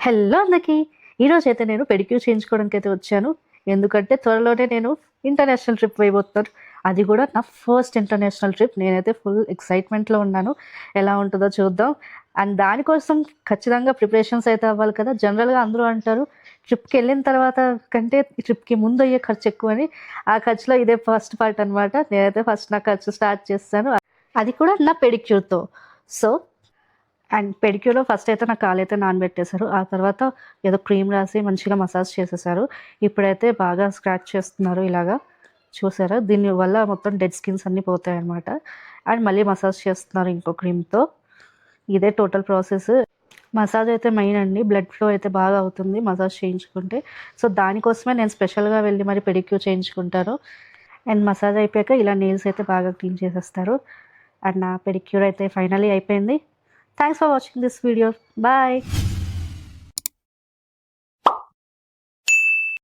Hello అందరికీ! ఈరోజైతే నేను పెడిక్యూర్ చేయించుకోవడానికైతే వచ్చాను. ఎందుకంటే త్వరలోనే నేను ఇంటర్నేషనల్ ట్రిప్ వేయబోతున్నాను. అది కూడా నా ఫస్ట్ ఇంటర్నేషనల్ ట్రిప్. నేనైతే ఫుల్ ఎక్సైట్‌మెంట్‌లో ఉన్నాను. ఎలా ఉంటదో చూద్దాం. అండ్ దానికోసం ఖచ్చితంగా ప్రిపరేషన్స్ అయితే అవ్వాలి కదా! జనరల్‌గా అందరూ అంటారు ట్రిప్‌కెళ్ళిన తర్వాత కంటే ట్రిప్‌కి ముందు అయ్యే ఖర్చు ఎక్కువని. ఆ ఖర్చులో ఇదే ఫస్ట్ పార్ట్ అనమాట. నేనైతే ఫస్ట్ నా ఖర్చు స్టార్ట్ చేస్తాను. అది కూడా నా పెడిక్యూర్‌తో. సో అండ్ పెడిక్యూర్‌లో ఫస్ట్ అయితే నా కాలైతే నానబెట్టేశారు. ఆ తర్వాత ఏదో క్రీమ్ రాసి మంచిగా మసాజ్ చేసేశారు. ఇప్పుడైతే బాగా స్క్రాచ్ చేస్తున్నారు ఇలాగా. చూసారా? దీనివల్ల మొత్తం డెడ్ స్కిన్స్ అన్నీ పోతాయన్నమాట. అండ్ మళ్ళీ మసాజ్ చేస్తున్నారు ఇంకో క్రీమ్‌తో. ఇదే టోటల్ ప్రాసెస్. మసాజ్ అయితే మెయిన్ అండి. బ్లడ్ ఫ్లో అయితే బాగా అవుతుంది మసాజ్ చేయించుకుంటే. సో, దానికోసమే నేను స్పెషల్‌గా వెళ్ళి మరి పెడిక్యూర్ చేయించుకుంటాను. అండ్ మసాజ్ అయిపోయాక ఇలా నెయిల్స్ అయితే బాగా క్లీన్ చేసేస్తారు. అండ్ నా పెడిక్యూర్ అయితే ఫైనల్లీ అయిపోయింది. Thanks for watching this video. Bye.